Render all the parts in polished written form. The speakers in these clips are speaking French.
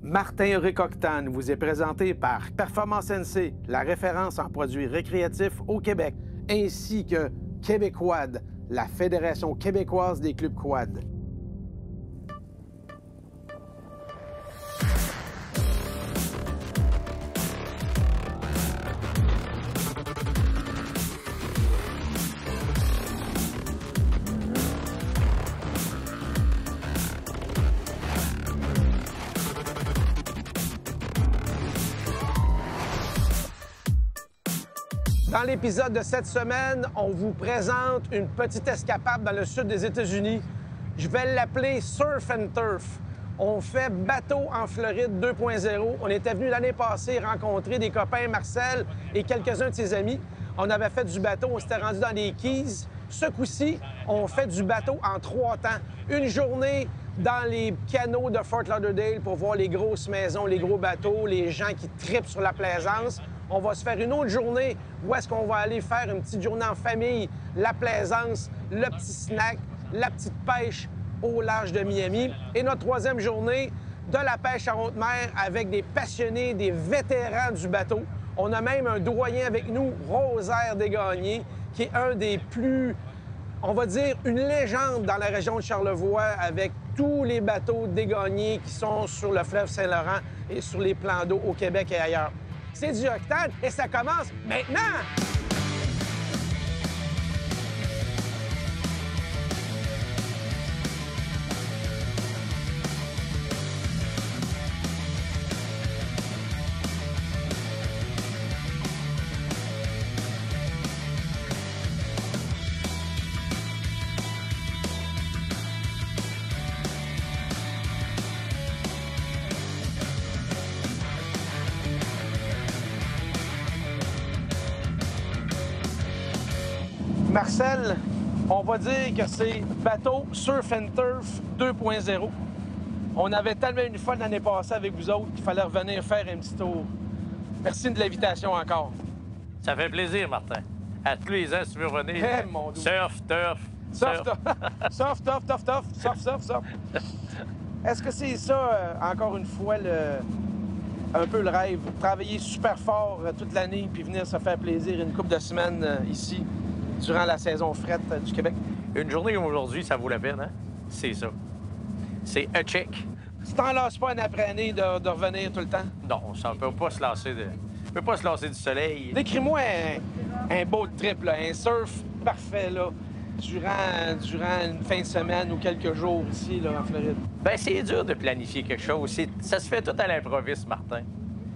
Martin Récoctane vous est présenté par Performance NC, la référence en produits récréatifs au Québec, ainsi que Québéquad, la Fédération québécoise des clubs quad. Dans l'épisode de cette semaine, on vous présente une petite escapade dans le sud des États-Unis. Je vais l'appeler Surf and Turf. On fait bateau en Floride 2.0. On était venu l'année passée rencontrer des copains, Marcel et quelques-uns de ses amis. On avait fait du bateau, on s'était rendu dans les Keys. Ce coup-ci, on fait du bateau en 3 temps. Une journée dans les canaux de Fort Lauderdale pour voir les grosses maisons, les gros bateaux, les gens qui tripent sur la plaisance. On va se faire une autre journée où est-ce qu'on va aller faire une petite journée en famille, la plaisance, le petit snack, la petite pêche au large de Miami. Et notre 3e journée, de la pêche à haute mer avec des passionnés, des vétérans du bateau. On a même un doyen avec nous, Rosaire Desgagnés, qui est un des plus, on va dire, une légende dans la région de Charlevoix avec tous les bateaux Desgagnés qui sont sur le fleuve Saint-Laurent et sur les plans d'eau au Québec et ailleurs. C'est du Octane et ça commence maintenant! Marcel, on va dire que c'est bateau Surf and Turf 2.0. On avait tellement une fois l'année passée avec vous autres qu'il fallait revenir faire un petit tour. Merci de l'invitation encore. Ça fait plaisir, Martin. À tous les ans, si tu veux revenir. Eh, mon Dieu. Surf, turf. Surf, surf, turf, turf, turf, surf, surf, surf. Est-ce que c'est ça, encore une fois, un peu le rêve? Travailler super fort toute l'année puis venir se faire plaisir une couple de semaines ici? Durant la saison frette du Québec. Une journée comme aujourd'hui, ça vaut la peine, hein? C'est ça. C'est un check. Tu t'en lasses pas une après année de revenir tout le temps? Non, ça ne peut pas se lasser du soleil. Décris-moi un beau trip, là, un surf parfait, là, durant une fin de semaine ou quelques jours ici, là, en Floride. Bien, c'est dur de planifier quelque chose. Ça se fait tout à l'improviste, Martin.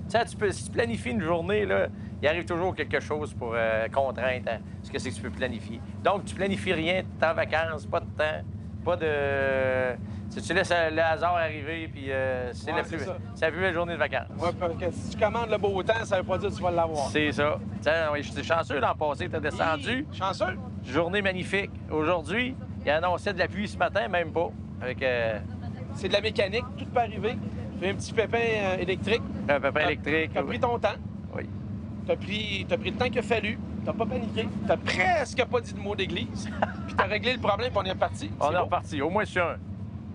Tu sais, si tu planifies une journée, là, il arrive toujours quelque chose pour contrainte à ce que c'est que tu peux planifier. Donc, tu planifies rien, t'es en vacances, pas de temps, pas de... Tu laisses le hasard arriver, puis c'est la plus belle journée de vacances. Oui, parce que si tu commandes le beau temps, ça veut pas dire que tu vas l'avoir. C'est ça. Tiens, j'étais chanceux l'an passé, t'as descendu. Oui, chanceux. Journée magnifique. Aujourd'hui, il annonçait de la pluie ce matin, même pas. Avec... C'est de la mécanique, tout peut arriver. Fait un petit pépin électrique. Un pépin électrique. T'as pris ton temps. Oui. T'as pris le temps qu'il a fallu. T'as pas paniqué. T'as presque pas dit de mot d'église. Puis t'as réglé le problème, puis on est reparti. On est reparti, au moins sur un.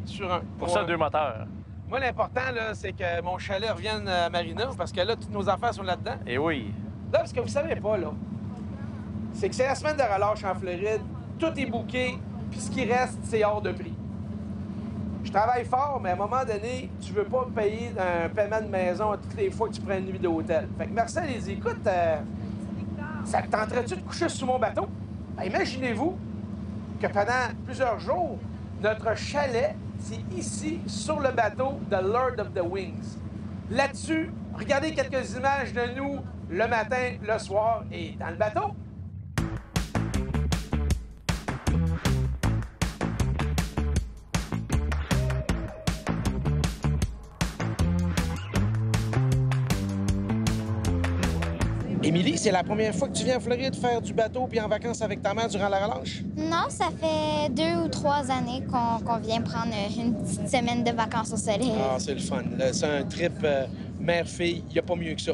Sur un. Pour ça, 2 moteurs. Moi, l'important, là, c'est que mon chalet revienne à Marina, parce que là, toutes nos affaires sont là-dedans. Et oui. Là, parce que vous savez pas, là, c'est que c'est la semaine de relâche en Floride. Tout est booké, puis ce qui reste, c'est hors de prix. Je travaille fort, mais à un moment donné, tu veux pas payer un paiement de maison toutes les fois que tu prends une nuit d'hôtel. Fait que Marcel, il dit, écoute, ça te tenterait-tu de coucher sur mon bateau? Ben, imaginez-vous que pendant plusieurs jours, notre chalet, c'est ici, sur le bateau de Lord of the Wings. Là-dessus, regardez quelques images de nous le matin, le soir et dans le bateau. Émilie, c'est la première fois que tu viens en Floride faire du bateau puis en vacances avec ta mère durant la relâche? Non, ça fait 2 ou 3 années qu'on vient prendre une petite semaine de vacances au soleil. Ah, c'est le fun. C'est un trip mère-fille. Il n'y a pas mieux que ça.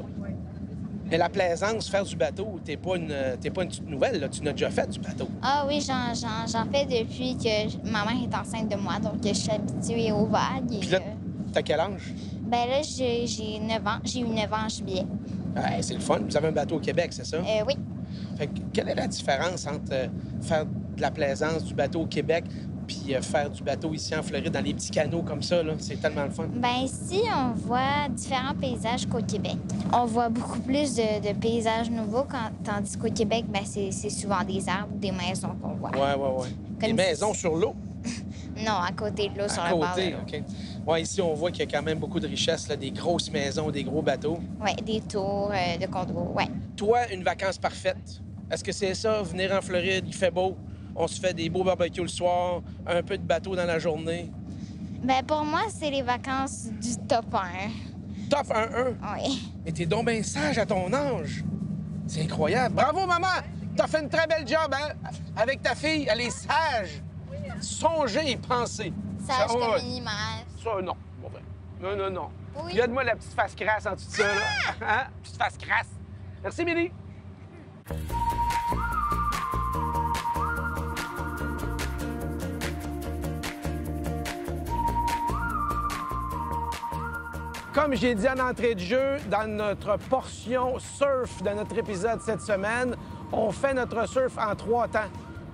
Mais la plaisance, faire du bateau, t'es pas une petite nouvelle, là. Tu n'as déjà fait du bateau. Ah oui, j'en fais depuis que ma mère est enceinte de moi, donc je suis habituée aux vagues. Puis là, t'as quel âge? Ben là, j'ai 9 ans. J'ai eu 9 ans en juillet. Ouais, c'est le fun. Vous avez un bateau au Québec, c'est ça? Oui. Fait que, quelle est la différence entre faire de la plaisance du bateau au Québec puis faire du bateau ici en Floride dans les petits canaux comme ça, là? C'est tellement le fun. Ben ici, on voit différents paysages qu'au Québec. On voit beaucoup plus de paysages nouveaux, tandis qu'au Québec, ben, c'est souvent des arbres ou des maisons qu'on voit. Ouais. Des maisons sur l'eau? Non, à côté de l'eau, sur le bord de l'eau. OK. Ouais, ici, on voit qu'il y a quand même beaucoup de richesses, là, des grosses maisons, des gros bateaux. Oui, des tours de condos, ouais. Toi, une vacance parfaite, est-ce que c'est ça, venir en Floride, il fait beau, on se fait des beaux barbecues le soir, un peu de bateau dans la journée? Ben pour moi, c'est les vacances du top 1. Top 1-1? Oui. Mais t'es donc bien sage à ton âge. C'est incroyable. Bravo, maman! T'as fait une très belle job, hein? Avec ta fille, elle est sage. Songer et penser. Sage Ça, comme ouais. une image. Ça, non. Bon, ben, non. Oui. Regarde-moi la petite face crasse en dessous de ça, là. Hein? Petite face crasse. Merci, Mélie. Comme j'ai dit en entrée de jeu, dans notre portion surf de notre épisode cette semaine, on fait notre surf en 3 temps.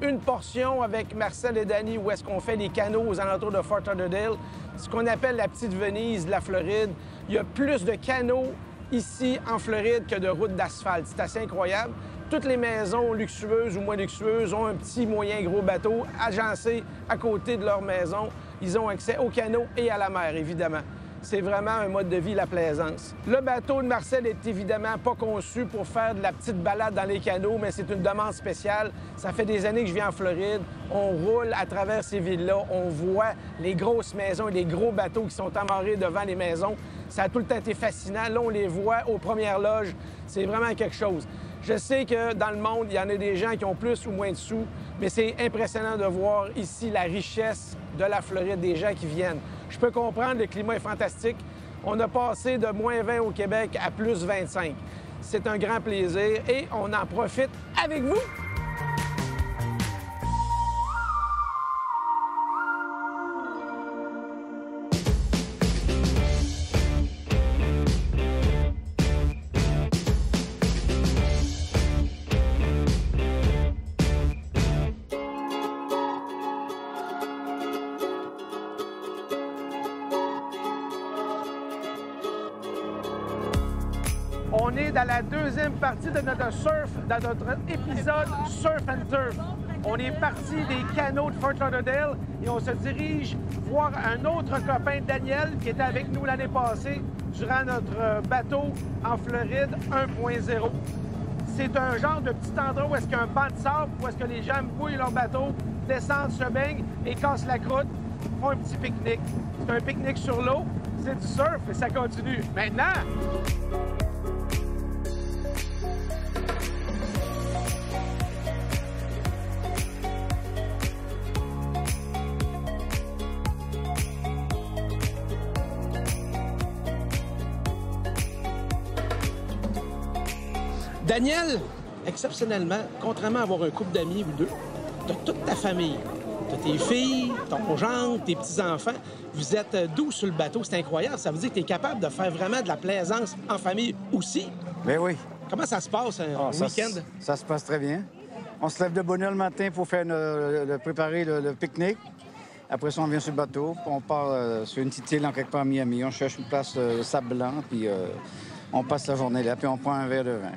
Une portion avec Marcel et Danny où est-ce qu'on fait les canaux aux alentours de Fort Lauderdale, ce qu'on appelle la petite Venise de la Floride. Il y a plus de canaux ici en Floride que de routes d'asphalte. C'est assez incroyable. Toutes les maisons luxueuses ou moins luxueuses ont un petit, moyen, gros bateau agencé à côté de leur maison. Ils ont accès aux canaux et à la mer, évidemment. C'est vraiment un mode de vie, la plaisance. Le bateau de Marcel est évidemment pas conçu pour faire de la petite balade dans les canaux, mais c'est une demande spéciale. Ça fait des années que je viens en Floride. On roule à travers ces villes-là. On voit les grosses maisons et les gros bateaux qui sont amarrés devant les maisons. Ça a tout le temps été fascinant. Là, on les voit aux premières loges. C'est vraiment quelque chose. Je sais que dans le monde, il y en a des gens qui ont plus ou moins de sous, mais c'est impressionnant de voir ici la richesse de la Floride, des gens qui viennent. Je peux comprendre, le climat est fantastique. On a passé de moins 20 au Québec à plus 25. C'est un grand plaisir et on en profite avec vous. On est dans la deuxième partie de notre surf, dans notre épisode Surf and Turf. On est parti des canaux de Fort Lauderdale et on se dirige voir un autre copain, Daniel, qui était avec nous l'année passée durant notre bateau en Floride 1.0. C'est un genre de petit endroit où est-ce qu'il y a un banc de sable, où est-ce que les gens mouillent leur bateau, descendent, se baignent et cassent la croûte, font un petit pique-nique. C'est un pique-nique sur l'eau, c'est du surf et ça continue. Maintenant... Daniel, exceptionnellement, contrairement à avoir un couple d'amis ou deux, t'as toute ta famille. T'as tes filles, ton gendre, tes petits-enfants. Vous êtes 12 sur le bateau, c'est incroyable. Ça veut dire que tu es capable de faire vraiment de la plaisance en famille aussi. Bien oui. Comment ça se passe un week-end? Ça se passe très bien. On se lève de bonne heure le matin pour faire préparer le pique-nique. Après ça, on vient sur le bateau, puis on part sur une petite île en quelque part à Miami. On cherche une place de sable blanc, puis on passe la journée là, puis on prend un verre de vin.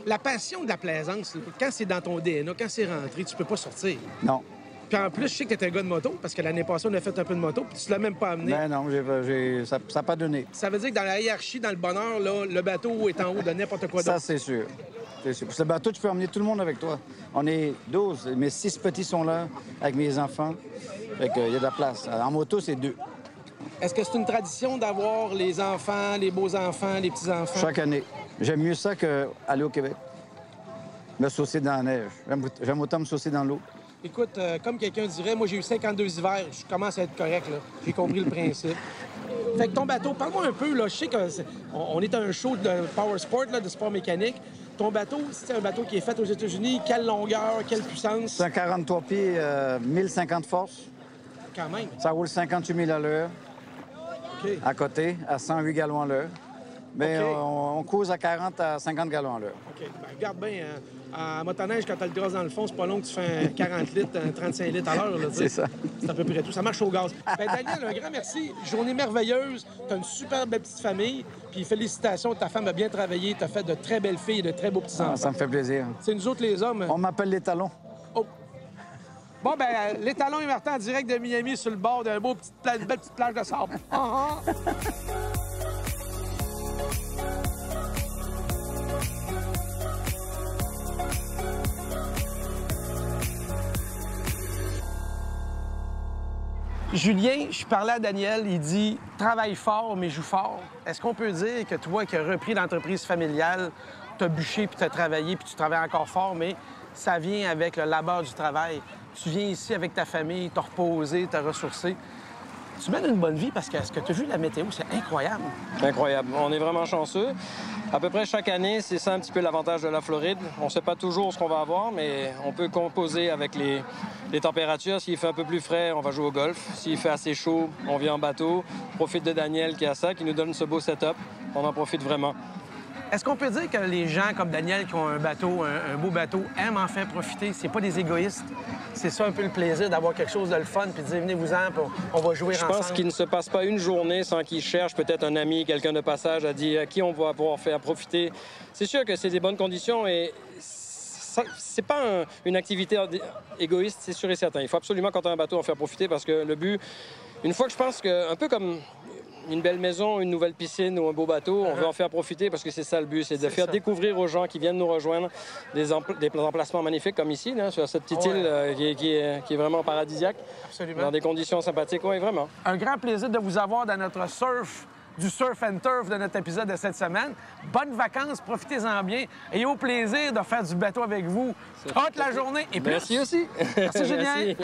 La passion de la plaisance, quand c'est dans ton DNA, quand c'est rentré, tu peux pas sortir. Non. Puis en plus, je sais que tu es un gars de moto, parce que l'année passée, on a fait un peu de moto, puis tu l'as même pas amené. Ben non, ça n'a pas donné. Ça veut dire que dans la hiérarchie, dans le bonheur, là, le bateau est en haut de n'importe quoi d'autre. Ça, c'est sûr. C'est sûr. Pour ce bateau, tu peux emmener tout le monde avec toi. On est 12, mes 6 petits sont là, avec mes enfants. Fait qu'il y a de la place. En moto, c'est 2. Est-ce que c'est une tradition d'avoir les enfants, les beaux-enfants, les petits-enfants? Chaque année. J'aime mieux ça qu'aller au Québec. Me saucer dans la neige. J'aime autant me saucer dans l'eau. Écoute, comme quelqu'un dirait, moi, j'ai eu 52 hivers. Je commence à être correct, là. J'ai compris le principe. Fait que ton bateau, parle-moi un peu, là. Je sais qu'on est à un show de power sport, là, de sport mécanique. Ton bateau, c'est un bateau qui est fait aux États-Unis. Quelle longueur, quelle puissance? C'est un 43 pieds, 1050 forces. Quand même. Ça roule 58 000 à l'heure. OK. à côté, à 108 gallons à l'heure. Mais OK. on cause à 40 à 50 gallons à l'heure. OK. Ben, regarde bien, en motoneige, quand tu as le gaz dans le fond, c'est pas long que tu fais un 40 litres, un 35 litres à l'heure. là, tu sais. C'est ça. C'est à peu près tout. Ça marche au gaz. Ben, Daniel, un grand merci. Journée merveilleuse. Tu as une super belle petite famille. Puis félicitations, ta femme a bien travaillé. Tu as fait de très belles filles et de très beaux petits-enfants. Ah, ça me fait plaisir. C'est nous autres, les hommes. On m'appelle les talons. Oh. Bon, ben, les talons et Martin en direct de Miami sur le bord d'une belle petite plage de sable. Ah, ah. Julien, je parlais à Daniel, il dit « Travaille fort, mais joue fort ». Est-ce qu'on peut dire que toi qui as repris l'entreprise familiale, tu as bûché puis tu as travaillé puis tu travailles encore fort, mais ça vient avec le labeur du travail. Tu viens ici avec ta famille, t'as reposé, t'as ressourcé. Tu mènes une bonne vie parce que ce que tu as vu, la météo, c'est incroyable. Incroyable. On est vraiment chanceux. À peu près chaque année, c'est ça un petit peu l'avantage de la Floride. On ne sait pas toujours ce qu'on va avoir, mais on peut composer avec les températures. S'il fait un peu plus frais, on va jouer au golf. S'il fait assez chaud, on vient en bateau. Je profite de Daniel qui a ça, qui nous donne ce beau setup. On en profite vraiment. Est-ce qu'on peut dire que les gens comme Daniel qui ont un bateau, un beau bateau, aiment en faire profiter? C'est pas des égoïstes. C'est ça un peu le plaisir d'avoir quelque chose de le fun puis de dire venez-vous-en, puis on va jouer ensemble. Je pense qu'il ne se passe pas une journée sans qu'ils cherchent peut-être un ami, quelqu'un de passage à dire à qui on va pouvoir faire profiter. C'est sûr que c'est des bonnes conditions et c'est pas une activité égoïste, c'est sûr et certain. Il faut absolument, quand on a un bateau, en faire profiter parce que le but, une fois que je pense que, un peu comme une belle maison, une nouvelle piscine ou un beau bateau, on veut en faire profiter parce que c'est ça le but, c'est de faire découvrir aux gens qui viennent nous rejoindre des emplacements magnifiques comme ici, là, sur cette petite île qui est vraiment paradisiaque. Absolument. Dans des conditions sympathiques, oui, vraiment. Un grand plaisir de vous avoir dans notre du surf and turf de notre épisode de cette semaine. Bonnes vacances, profitez-en bien et au plaisir de faire du bateau avec vous toute la journée et plus. Merci aussi. Merci, Julien. Merci.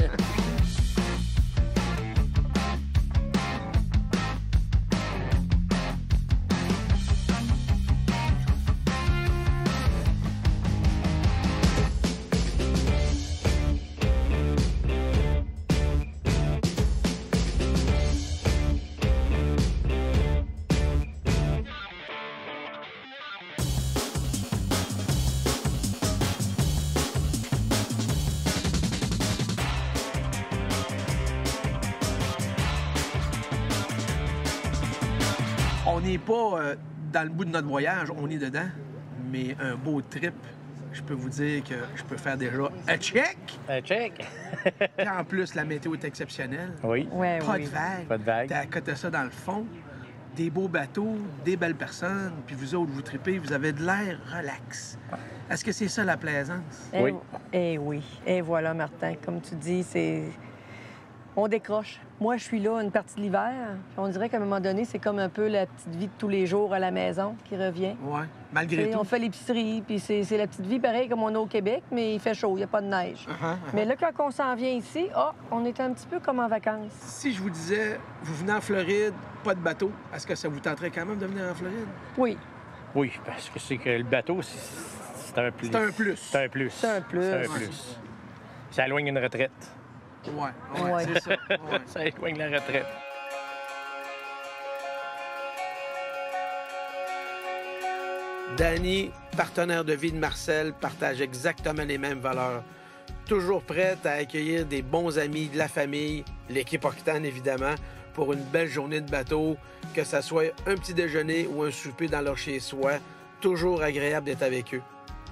On n'est pas dans le bout de notre voyage, on est dedans, mais un beau trip. Je peux vous dire que je peux faire déjà un check. Un check. Puis en plus, la météo est exceptionnelle. Oui. Ouais, Pas oui. de vagues. Pas de vagues. T'as à côté ça dans le fond. Des beaux bateaux, des belles personnes, puis vous autres, vous tripez, vous avez de l'air relax. Est-ce que c'est ça la plaisance? Oui. Eh oui. Et voilà, Martin, comme tu dis, c'est... On décroche. Moi, je suis là une partie de l'hiver. On dirait qu'à un moment donné, c'est comme un peu la petite vie de tous les jours à la maison qui revient. Oui, malgré Et tout. on fait l'épicerie, puis c'est la petite vie pareil comme on a au Québec, mais il fait chaud, il n'y a pas de neige. Mais là, quand on s'en vient ici, on est un petit peu comme en vacances. Si je vous disais, vous venez en Floride, pas de bateau, est-ce que ça vous tenterait quand même de venir en Floride? Oui, Oui, parce que c'est que le bateau, c'est un plus. C'est un plus. C'est un plus. C'est un plus. C'est un plus. Ça éloigne une retraite. Ouais, Ouais. c'est ça. Ouais. Ça éloigne la retraite. Danny, partenaire de vie de Marcel, partage exactement les mêmes valeurs. Toujours prête à accueillir des bons amis de la famille, l'équipe Octane évidemment, pour une belle journée de bateau, que ça soit un petit déjeuner ou un souper dans leur chez-soi, toujours agréable d'être avec eux.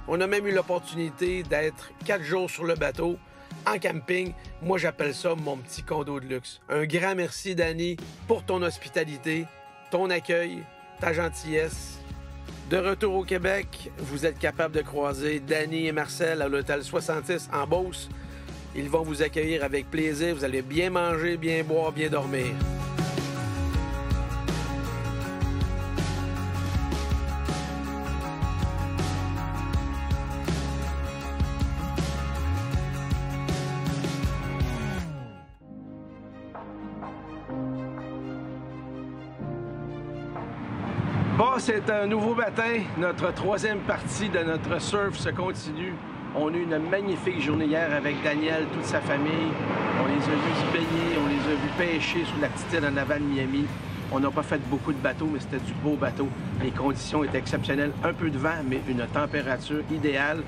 On a même eu l'opportunité d'être 4 jours sur le bateau, en camping. Moi, j'appelle ça mon petit condo de luxe. Un grand merci, Danny, pour ton hospitalité, ton accueil, ta gentillesse. De retour au Québec, vous êtes capable de croiser Danny et Marcel à l'hôtel 66 en Beauce. Ils vont vous accueillir avec plaisir. Vous allez bien manger, bien boire, bien dormir. Bon, c'est un nouveau matin. Notre troisième partie de notre surf se continue. On a eu une magnifique journée hier avec Daniel, toute sa famille. On les a vus se baigner, on les a vus pêcher sur la petite île en avant de Miami. On n'a pas fait beaucoup de bateaux, mais c'était du beau bateau. Les conditions étaient exceptionnelles. Un peu de vent, mais une température idéale.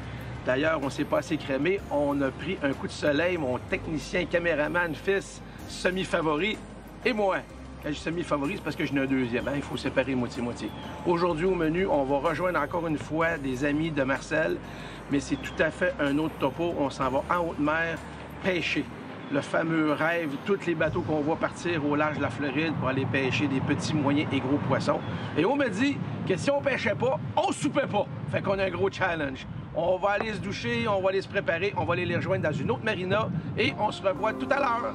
D'ailleurs, on s'est pas assez crémé. On a pris un coup de soleil. Mon technicien, caméraman, fils, semi-favori, et moi. Quand je dis semi-favori, c'est parce que j'en ai un deuxième. Hein? Il faut séparer moitié-moitié. Aujourd'hui, au menu, on va rejoindre encore une fois des amis de Marcel, mais c'est tout à fait un autre topo. On s'en va en haute mer pêcher. Le fameux rêve, tous les bateaux qu'on voit partir au large de la Floride pour aller pêcher des petits, moyens et gros poissons. Et on me dit que si on pêchait pas, on soupait pas. Fait qu'on a un gros challenge. On va aller se doucher, on va aller se préparer, on va aller les rejoindre dans une autre marina et on se revoit tout à l'heure.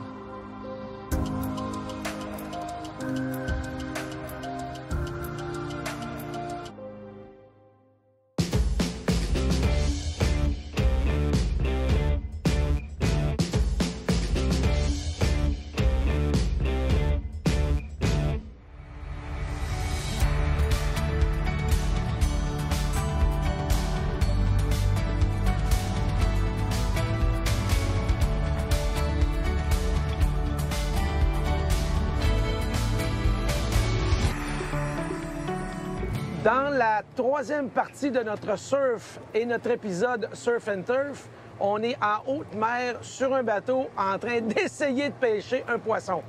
Dans la troisième partie de notre surf et notre épisode Surf and Turf, on est en haute mer sur un bateau en train d'essayer de pêcher un poisson.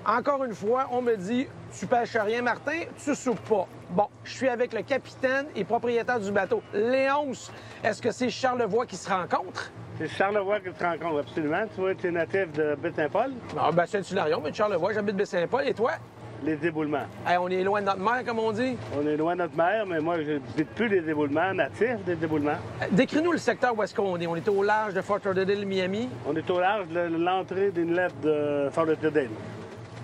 Encore une fois, on me dit « Tu pêches rien, Martin, tu soupes pas ». Bon, je suis avec le capitaine et propriétaire du bateau, Léonce. Est-ce que c'est Charlevoix qui se rencontre? C'est Charlevoix qui se rencontre, absolument. Tu vois, tu es natif de Baie-Saint-Paul? Ah, ben Saint-Hilarion, mais de Charlevoix, j'habite Baie-Saint-Paul. Et toi? Les éboulements. Hey, on est loin de notre mer, comme on dit. On est loin de notre mer, mais moi, je visite plus les éboulements, natifs des éboulements. Décris-nous le secteur où est-ce qu'on est. On est au large de Fort Lauderdale, Miami. On est au large de l'entrée d'une lettre de Fort Lauderdale.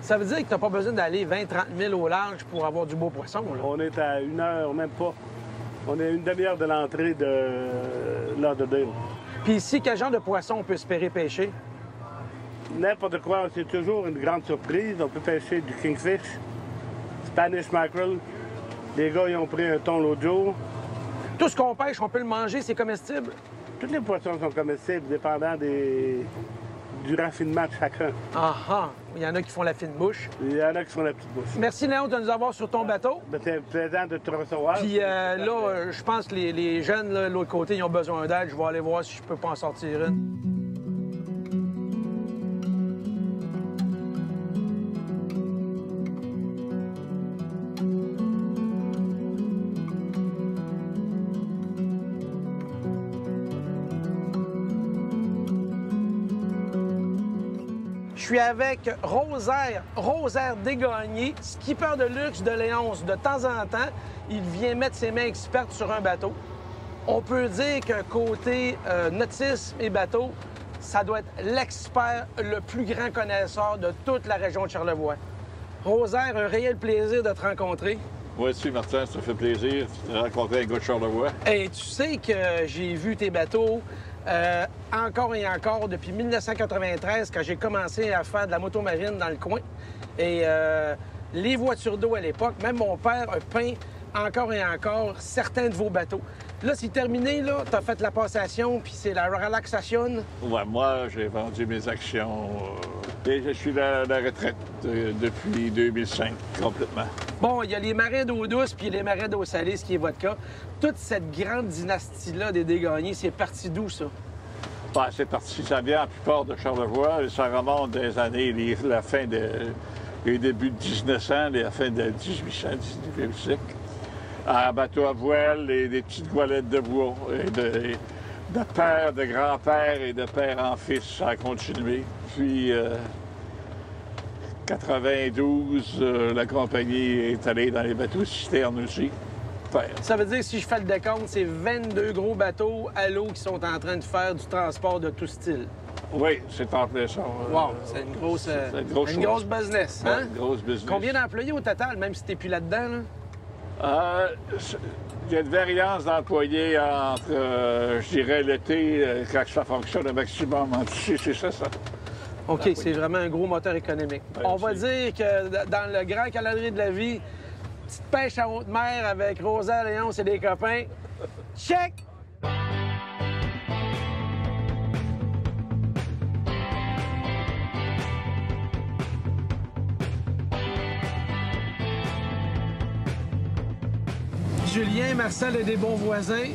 Ça veut dire que tu n'as pas besoin d'aller 20-30 000 au large pour avoir du beau poisson, là. On est à 1 heure, même pas. On est à une demi-heure de l'entrée de Lauderdale. Puis ici, quel genre de poisson on peut espérer pêcher? N'importe quoi, c'est toujours une grande surprise. On peut pêcher du kingfish, Spanish mackerel. Les gars, ils ont pris un thon l'autre jour. Tout ce qu'on pêche, on peut le manger, c'est comestible? Tous les poissons sont comestibles, dépendant du raffinement de chacun. Ah ah! Il y en a qui font la fine bouche. Il y en a qui font la petite bouche. Merci, Léon, de nous avoir sur ton bateau. Ben, c'est plaisant de te recevoir. Puis là, je pense que les jeunes, là, de l'autre côté, ils ont besoin d'aide. Je vais aller voir si je peux pas en sortir une. Je suis avec Rosaire Desgagnés, skipper de luxe de Léonce. De temps en temps, il vient mettre ses mains expertes sur un bateau. On peut dire que côté nautisme et bateau, ça doit être l'expert, le plus grand connaisseur de toute la région de Charlevoix. Rosaire, un réel plaisir de te rencontrer. Moi aussi, Martin, ça fait plaisir de rencontrer un gars de Charlevoix. Et tu sais que j'ai vu tes bateaux encore et encore depuis 1993, quand j'ai commencé à faire de la motomarine dans le coin. Et les voitures d'eau à l'époque, même mon père a peint encore et encore certains de vos bateaux. Là, c'est terminé, là. Tu as fait la passation, puis c'est la relaxation. Ouais, moi, j'ai vendu mes actions et je suis à la retraite depuis 2005, complètement. Bon, il y a les marais d'eau douce puis les marais d'eau salée, ce qui est votre cas. Toute cette grande dynastie-là des Desgagnés, c'est parti d'où, ça? Ben, c'est parti, ça vient en plupart de Charlevoix. Et ça remonte des années, la fin les débuts de 1900, la fin de 1800, 19e siècle. Un bateau à voile et des petites voilettes de bois. Et de père, de grand-père et de père en fils, ça a continué. Puis, 92, la compagnie est allée dans les bateaux citernes aussi. Père. Ça veut dire, si je fais le décompte, c'est 22 gros bateaux à l'eau qui sont en train de faire du transport de tout style. Oui, c'est en plein ça. Wow, c'est une grosse business, hein? Ouais, une grosse business. Combien d'employés au total, même si t'es plus là-dedans, là? Il y a une variance d'employés entre, je dirais, l'été, quand ça fonctionne, un maximum. C'est ça. OK, c'est vraiment un gros moteur économique. Ouais, on va dire que dans le grand calendrier de la vie, petite pêche à haute mer avec Rosaire, Léonce et des copains. Check! Julien, Marcel est des bons voisins.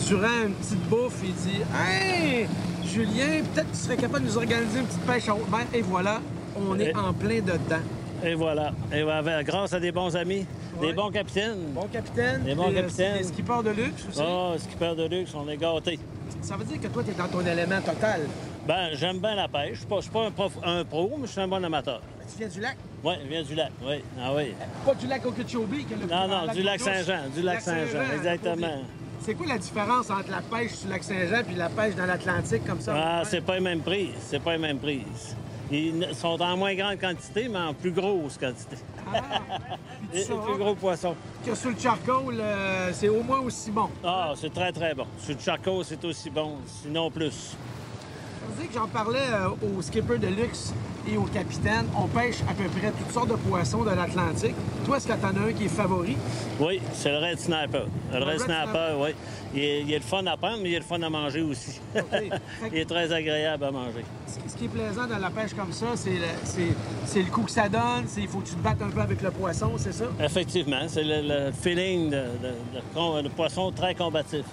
Durant une petite bouffe, il dit « Hey, Julien, peut-être que tu serais capable de nous organiser une petite pêche en haute mer. » Et voilà, on est en plein dedans. Et voilà. Et voilà, grâce à des bons amis, des bons capitaines. Bon capitaine. Des bons capitaines. Des skippers de luxe aussi. Ah, skipper de luxe, on est gâtés. Ça veut dire que toi, tu es dans ton élément total. Ben, j'aime bien la pêche. Je suis pas un pro, mais je suis un bon amateur. Tu viens du lac? Oui, je viens du lac, oui. Ah oui. Pas du lac Okeechobee? Non, du lac Saint-Jean. Du lac Saint-Jean, exactement. C'est quoi la différence entre la pêche sur le lac Saint-Jean puis la pêche dans l'Atlantique comme ça? Ah, c'est pas les mêmes prises. C'est pas les mêmes prises. Ils sont en moins grande quantité, mais en plus grosse quantité. Ah! Les plus gros poissons. Que sur le charcoal, c'est au moins aussi bon. Ah, c'est très, très bon. Sur le charcoal, c'est aussi bon, sinon plus. Je veux dire que j'en parlais aux skippers de luxe et aux capitaines. On pêche à peu près toutes sortes de poissons de l'Atlantique. Toi, est-ce que t'en as un qui est favori? Oui, c'est le Red Snapper. Le Red Snapper, oui. Il est le fun à prendre, mais il est le fun à manger aussi. Okay. Il est très agréable à manger. Ce qui est plaisant dans la pêche comme ça, c'est le coup que ça donne. Il faut que tu te battes un peu avec le poisson, c'est ça? Effectivement. C'est le feeling de poisson très combatif.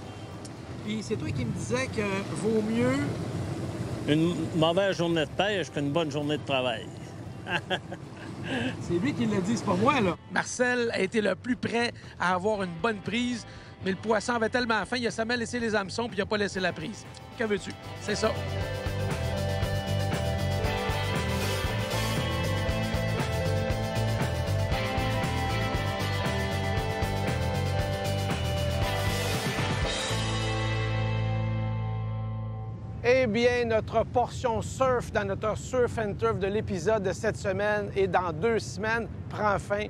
Puis c'est toi qui me disais que vaut mieux une mauvaise journée de pêche qu'une bonne journée de travail. C'est lui qui l'a dit, c'est pas moi, là. Marcel a été le plus près à avoir une bonne prise, mais le poisson avait tellement faim, il a seulement laissé les hameçons puis il a pas laissé la prise. Que veux-tu? C'est ça. Eh bien, notre portion surf dans notre Surf and Turf de l'épisode de cette semaine et dans 2 semaines prend fin.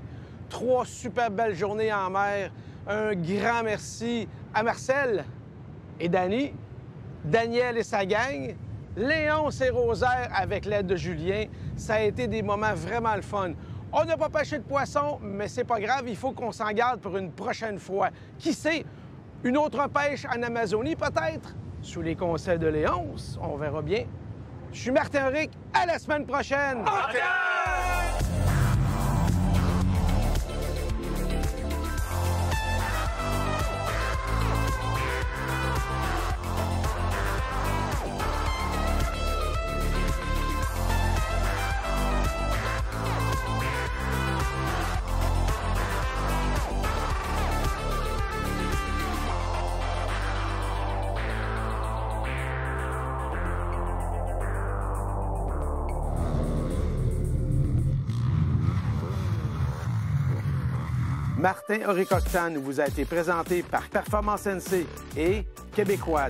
3 super belles journées en mer. Un grand merci à Marcel et Danny, Daniel et sa gang, Léonce et Rosaire avec l'aide de Julien. Ça a été des moments vraiment le fun. On n'a pas pêché de poisson, mais c'est pas grave, il faut qu'on s'en garde pour une prochaine fois. Qui sait, une autre pêche en Amazonie peut-être? Sous les conseils de Léonce, on verra bien. Je suis Martin Rick, à la semaine prochaine! Okay! Martin Horicoctan vous a été présenté par Performance NC et Québécois.